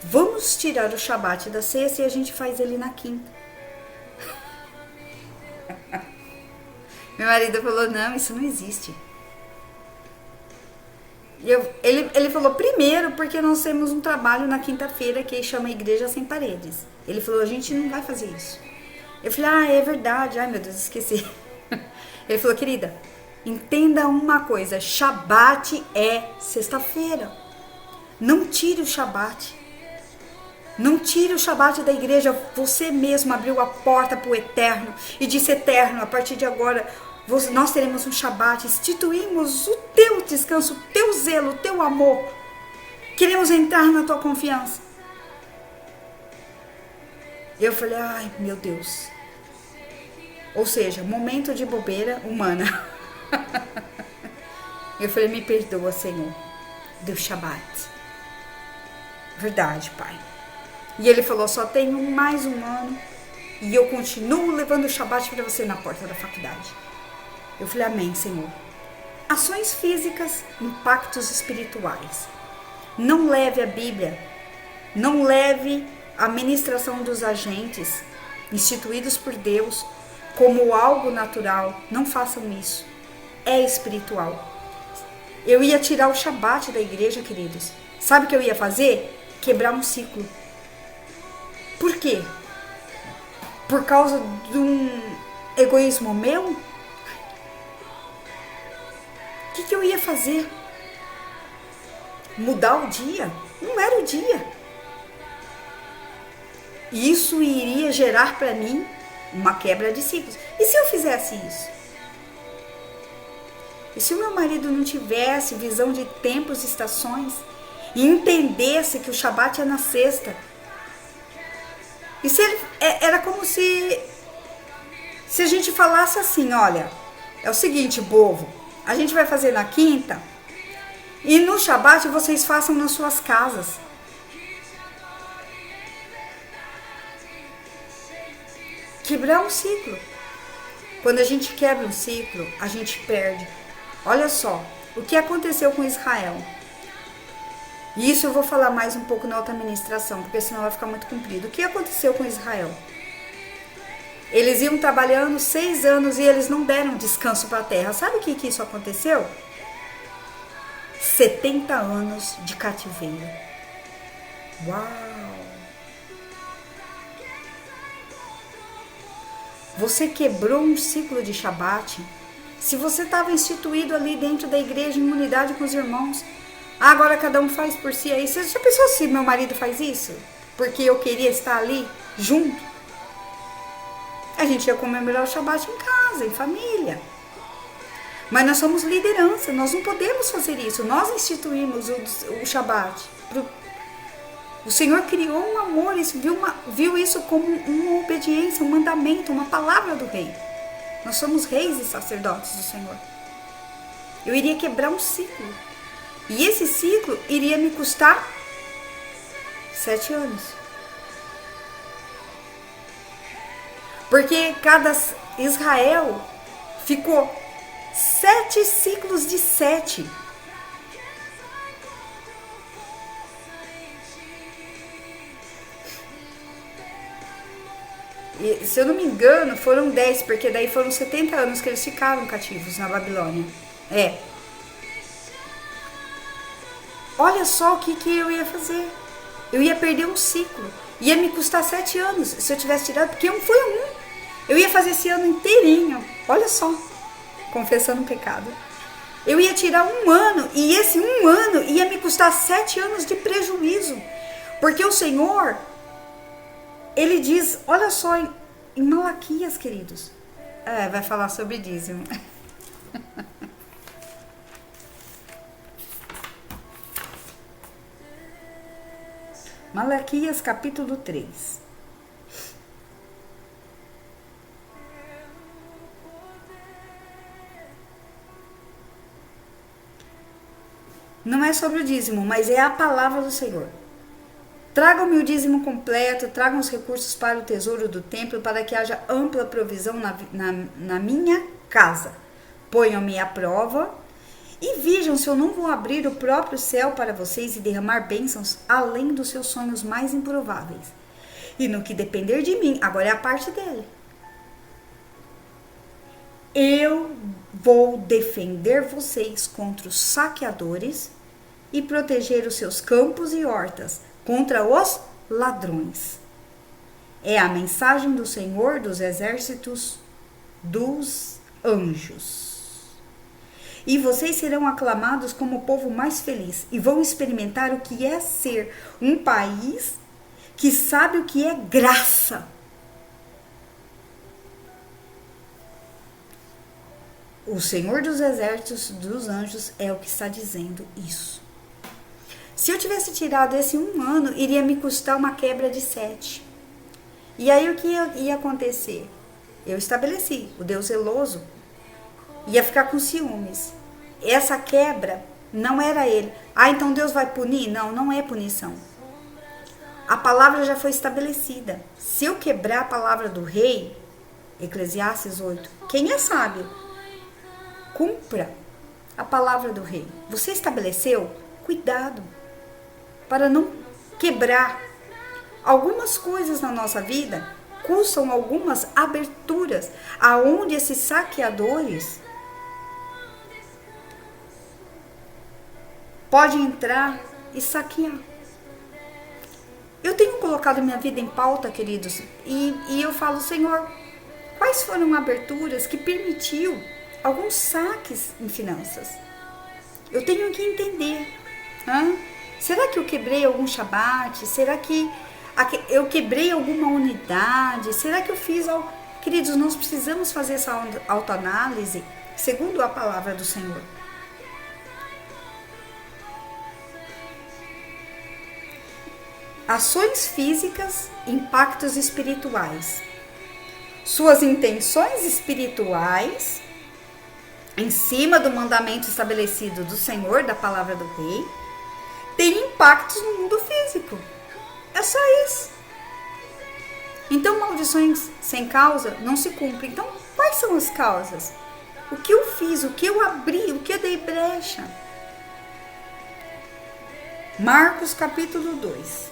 Vamos tirar o Shabat da sexta e a gente faz ele na quinta. Meu marido falou, não, isso não existe. Ele falou, primeiro, porque nós temos um trabalho na quinta-feira que chama Igreja Sem Paredes. Ele falou, a gente não vai fazer isso. Eu falei, é verdade. Ai, meu Deus, esqueci. Ele falou, querida, entenda uma coisa, Shabat é sexta-feira. Não tire o Shabat. Não tire o Shabat da igreja. Você mesmo abriu a porta para o Eterno e disse, Eterno, a partir de agora nós teremos um Shabat, instituímos o teu descanso, o teu zelo, o teu amor. Queremos entrar na tua confiança. Eu falei, ai meu Deus. Ou seja, momento de bobeira humana. Eu falei, me perdoa, Senhor. do Shabat. Verdade, pai. E ele falou, só tenho mais um ano e eu continuo levando o Shabat para você na porta da faculdade. Eu falei, amém, Senhor. Ações físicas, impactos espirituais. Não leve a Bíblia, não leve a ministração dos agentes instituídos por Deus como algo natural. Não façam isso. É espiritual. Eu ia tirar o Shabat da igreja, queridos. Sabe o que eu ia fazer? Quebrar um ciclo. Por quê? Por causa de um egoísmo meu? O que eu ia fazer? Mudar o dia? Não era o dia. Isso iria gerar para mim uma quebra de ciclos. E se eu fizesse isso? E se o meu marido não tivesse visão de tempos e estações e entendesse que o Shabat é na sexta? E se ele, era como se a gente falasse assim, olha, é o seguinte, povo, a gente vai fazer na quinta e no Shabat vocês façam nas suas casas. Quebrar um ciclo. Quando a gente quebra um ciclo, a gente perde. Olha só, o que aconteceu com Israel. E isso eu vou falar mais um pouco na outra ministração, porque senão vai ficar muito comprido. O que aconteceu com Israel? Eles iam trabalhando 6 anos e eles não deram descanso para a terra. Sabe o que isso aconteceu? 70 anos de cativeiro. Uau! Você quebrou um ciclo de Shabat. Se você estava instituído ali dentro da igreja em unidade com os irmãos, agora cada um faz por si aí. Você já pensou se meu marido faz isso? Porque eu queria estar ali junto? A gente ia comemorar o Shabat em casa, em família. Mas nós somos liderança, nós não podemos fazer isso. Nós instituímos o Shabat. O Senhor criou um amor, viu isso como uma obediência, um mandamento, uma palavra do rei. Nós somos reis e sacerdotes do Senhor. Eu iria quebrar um ciclo. E esse ciclo iria me custar 7 anos. Porque Israel ficou 7 ciclos de 7. E, se eu não me engano, foram 10, porque daí foram 70 anos que eles ficaram cativos na Babilônia. Olha só o que eu ia fazer. Eu ia perder um ciclo. Ia me custar 7 anos se eu tivesse tirado, porque foi um. Eu ia fazer esse ano inteirinho. Olha só, confessando o pecado. Eu ia tirar 1 ano e esse 1 ano ia me custar 7 anos de prejuízo. Porque o Senhor, Ele diz, olha só, em Malaquias, queridos. Vai falar sobre dízimo. Malaquias capítulo 3. Não é sobre o dízimo, mas é a palavra do Senhor. Tragam-me o dízimo completo, tragam os recursos para o tesouro do templo, para que haja ampla provisão na minha casa. Ponham-me à prova e vejam se eu não vou abrir o próprio céu para vocês e derramar bênçãos além dos seus sonhos mais improváveis. E no que depender de mim, agora é a parte dele. Eu vou defender vocês contra os saqueadores e proteger os seus campos e hortas contra os ladrões. É a mensagem do Senhor dos exércitos dos anjos. E vocês serão aclamados como o povo mais feliz e vão experimentar o que é ser um país que sabe o que é graça. O Senhor dos exércitos dos anjos é o que está dizendo isso. Se eu tivesse tirado esse 1 ano, iria me custar uma quebra de 7. E aí o que ia acontecer? Eu estabeleci, o Deus zeloso ia ficar com ciúmes. Essa quebra Não era ele. Ah, então Deus vai punir? Não, não é punição. A palavra já foi estabelecida. Se eu quebrar a palavra do rei, Eclesiastes 8, quem é sábio? Cumpra a palavra do rei. Você estabeleceu? Cuidado para não quebrar. Algumas coisas na nossa vida custam algumas aberturas, aonde esses saqueadores podem entrar e saquear. Eu tenho colocado minha vida em pauta, queridos, e eu falo, Senhor, quais foram aberturas que permitiu alguns saques em finanças? Eu tenho que entender. Será que eu quebrei algum shabat? Será que eu quebrei alguma unidade? Será que eu fiz algo? Queridos, nós precisamos fazer essa autoanálise segundo a palavra do Senhor. Ações físicas, impactos espirituais. Suas intenções espirituais, em cima do mandamento estabelecido do Senhor, da palavra do Rei, tem impactos no mundo físico. É só isso. Então, maldições sem causa não se cumprem. Então, quais são as causas? O que eu fiz? O que eu abri? O que eu dei brecha? Marcos capítulo 2.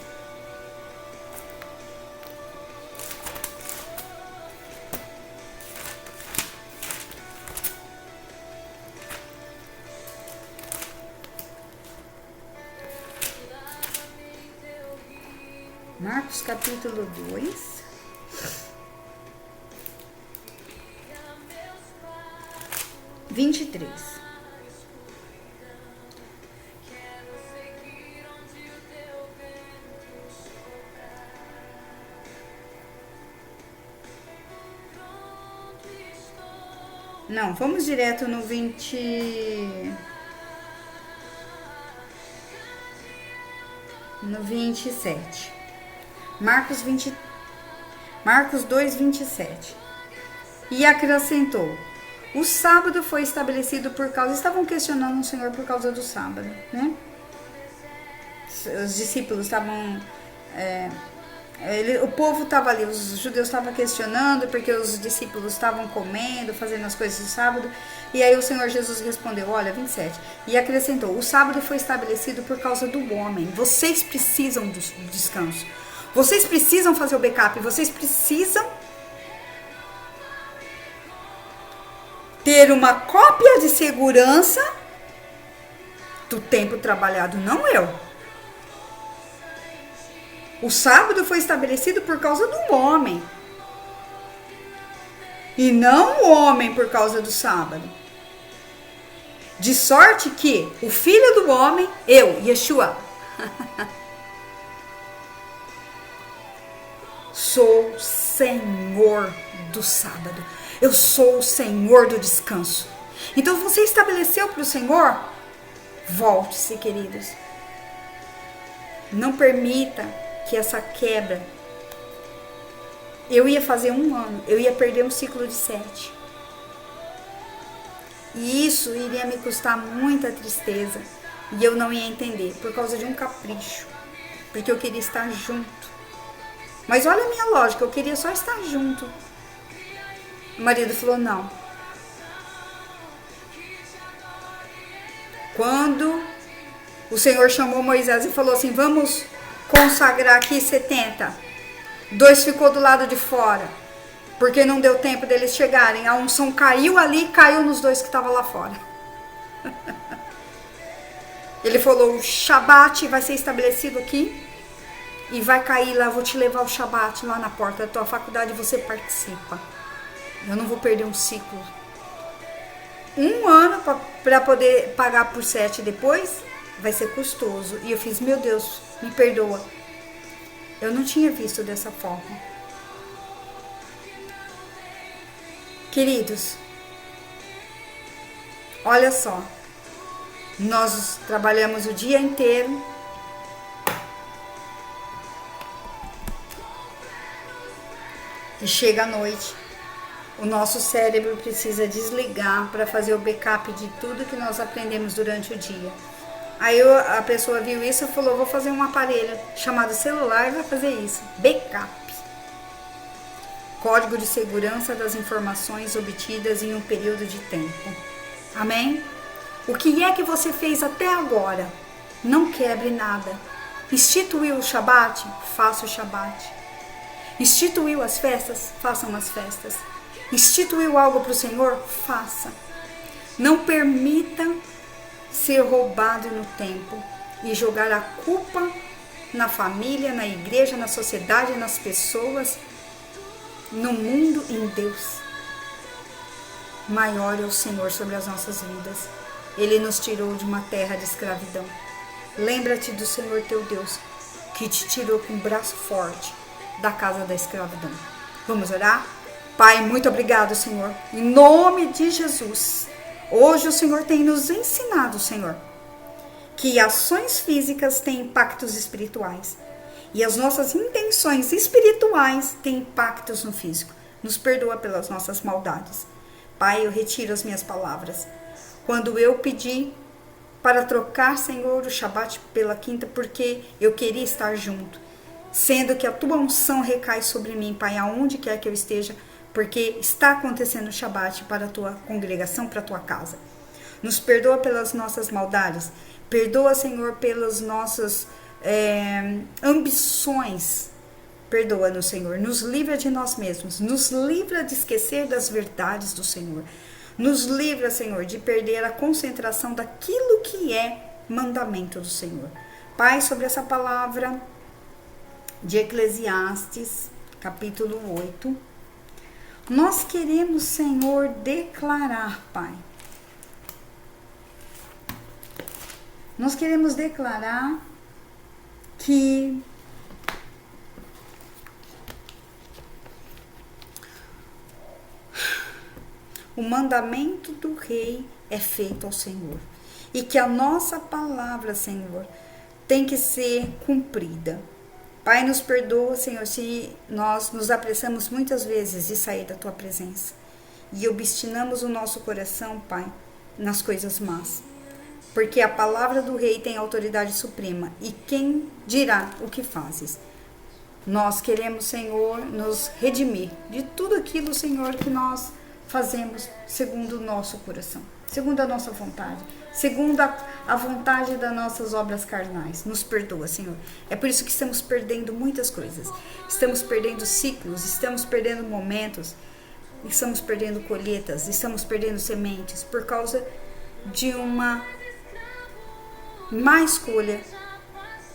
Marcos capítulo 2, vinte e três. Não, vamos direto no 27. Marcos 2, 27. E acrescentou: o sábado foi estabelecido por causa... Estavam questionando o Senhor por causa do sábado, né? Os discípulos estavam... o povo estava ali, os judeus estavam questionando porque os discípulos estavam comendo, fazendo as coisas do sábado. E aí o Senhor Jesus respondeu, olha, 27. E acrescentou: o sábado foi estabelecido por causa do homem. Vocês precisam do descanso. Vocês precisam fazer o backup, vocês precisam ter uma cópia de segurança do tempo trabalhado, não eu. O sábado foi estabelecido por causa do homem, e não o homem por causa do sábado. De sorte que o filho do homem, eu, Yeshua, sou Senhor do sábado. Eu sou o Senhor do descanso. Então você estabeleceu para o Senhor? Volte-se, queridos. Não permita que essa quebra... Eu ia fazer 1 ano, eu ia perder um ciclo de 7. E isso iria me custar muita tristeza. E eu não ia entender, por causa de um capricho. Porque eu queria estar junto. Mas olha a minha lógica, eu queria só estar junto. O marido falou, não. Quando o Senhor chamou Moisés e falou assim, vamos consagrar aqui 70. 2 ficou do lado de fora, porque não deu tempo deles chegarem. A unção caiu ali e caiu nos 2 que estavam lá fora. Ele falou, o Shabat vai ser estabelecido aqui. E vai cair lá, vou te levar o Shabat lá na porta da tua faculdade e você participa. Eu não vou perder um ciclo. 1 ano para poder pagar por 7 depois, vai ser custoso. E eu fiz, meu Deus, me perdoa. Eu não tinha visto dessa forma. Queridos, olha só. Nós trabalhamos o dia inteiro. E chega a noite, o nosso cérebro precisa desligar para fazer o backup de tudo que nós aprendemos durante o dia. Aí a pessoa viu isso e falou, vou fazer um aparelho chamado celular e vai fazer isso. Backup. Código de segurança das informações obtidas em um período de tempo. Amém? O que é que você fez até agora? Não quebre nada. Instituiu o Shabat? Faça o Shabat. Instituiu as festas? Façam as festas. Instituiu algo para o Senhor? Faça. Não permita ser roubado no tempo e jogar a culpa na família, na igreja, na sociedade, nas pessoas, no mundo e em Deus. Maior é o Senhor sobre as nossas vidas. Ele nos tirou de uma terra de escravidão. Lembra-te do Senhor teu Deus, que te tirou com um braço forte da casa da escravidão. Vamos orar? Pai, muito obrigado, Senhor. Em nome de Jesus. Hoje o Senhor tem nos ensinado, Senhor, que ações físicas têm impactos espirituais. E as nossas intenções espirituais têm impactos no físico. Nos perdoa pelas nossas maldades. Pai, eu retiro as minhas palavras. Quando eu pedi para trocar, Senhor, o Shabat pela quinta, porque eu queria estar junto. Sendo que a tua unção recai sobre mim, Pai, aonde quer que eu esteja, porque está acontecendo o Shabat para a tua congregação, para a tua casa. Nos perdoa pelas nossas maldades. Perdoa, Senhor, pelas nossas ambições. Perdoa-nos, Senhor. Nos livra de nós mesmos. Nos livra de esquecer das verdades do Senhor. Nos livra, Senhor, de perder a concentração daquilo que é mandamento do Senhor. Pai, sobre essa palavra de Eclesiastes, capítulo 8, nós queremos, Senhor, declarar, Pai. Nós queremos declarar que o mandamento do rei é feito ao Senhor. E que a nossa palavra, Senhor, tem que ser cumprida. Pai, nos perdoa, Senhor, se nós nos apressamos muitas vezes de sair da Tua presença. E obstinamos o nosso coração, Pai, nas coisas más. Porque a palavra do rei tem autoridade suprema. E quem dirá o que fazes? Nós queremos, Senhor, nos redimir de tudo aquilo, Senhor, que nós fazemos segundo o nosso coração, segundo a nossa vontade, segundo a vontade das nossas obras carnais. Nos perdoa, Senhor. É por isso que estamos perdendo muitas coisas. Estamos perdendo ciclos, estamos perdendo momentos, estamos perdendo colheitas, estamos perdendo sementes por causa de uma má escolha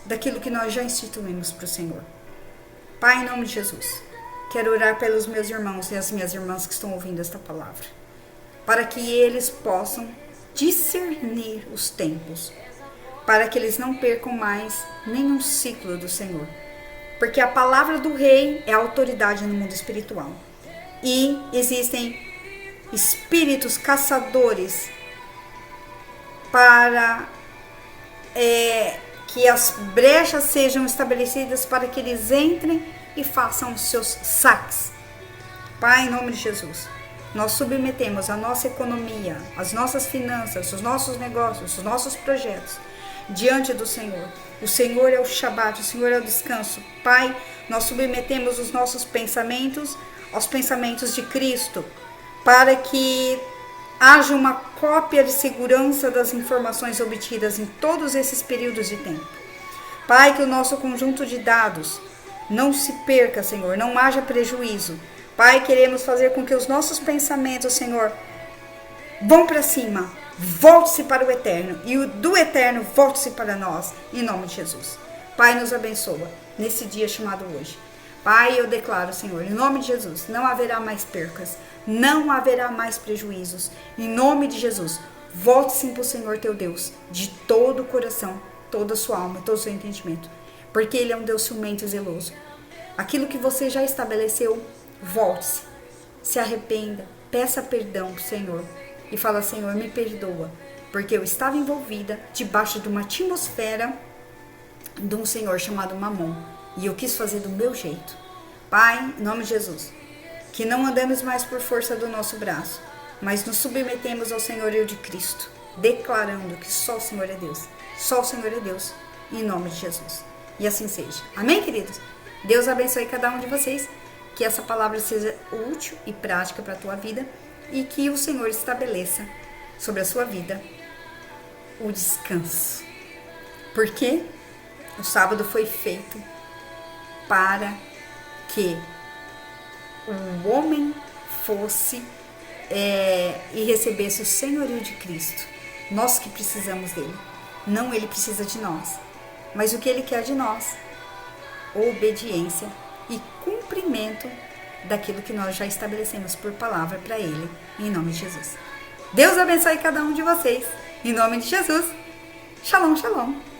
daquilo que nós já instituímos para o Senhor. Pai, em nome de Jesus, quero orar pelos meus irmãos e as minhas irmãs que estão ouvindo esta palavra, para que eles possam discernir os tempos, para que eles não percam mais nenhum ciclo do Senhor, porque a palavra do rei é autoridade no mundo espiritual, e existem espíritos caçadores para que as brechas sejam estabelecidas para que eles entrem e façam os seus saques. Pai, em nome de Jesus, nós submetemos a nossa economia, as nossas finanças, os nossos negócios, os nossos projetos diante do Senhor. O Senhor é o Shabat, o Senhor é o descanso. Pai, nós submetemos os nossos pensamentos aos pensamentos de Cristo, para que haja uma cópia de segurança das informações obtidas em todos esses períodos de tempo. Pai, que o nosso conjunto de dados não se perca, Senhor, não haja prejuízo. Pai, queremos fazer com que os nossos pensamentos, Senhor, vão para cima, volte-se para o eterno, e o do eterno volte-se para nós, em nome de Jesus. Pai, nos abençoa nesse dia chamado hoje. Pai, eu declaro, Senhor, em nome de Jesus, não haverá mais percas, não haverá mais prejuízos. Em nome de Jesus, volte-se para o Senhor teu Deus, de todo o coração, toda a sua alma, todo o seu entendimento. Porque Ele é um Deus ciumento e zeloso. Aquilo que você já estabeleceu, volte-se, se arrependa, peça perdão para o Senhor e fala: Senhor, me perdoa, porque eu estava envolvida debaixo de uma atmosfera de um senhor chamado Mamon, e eu quis fazer do meu jeito. Pai, em nome de Jesus, que não andamos mais por força do nosso braço, mas nos submetemos ao senhorio de Cristo, declarando que só o Senhor é Deus. Só o Senhor é Deus, em nome de Jesus. E assim seja. Amém, queridos? Deus abençoe cada um de vocês, que essa palavra seja útil e prática para a tua vida e que o Senhor estabeleça sobre a sua vida o descanso. Porque o sábado foi feito para que o homem fosse e recebesse o senhorio de Cristo. Nós que precisamos dele. Não ele precisa de nós. Mas o que ele quer de nós? Obediência e cumprimento daquilo que nós já estabelecemos por palavra para ele, em nome de Jesus. Deus abençoe cada um de vocês, em nome de Jesus. Shalom, shalom.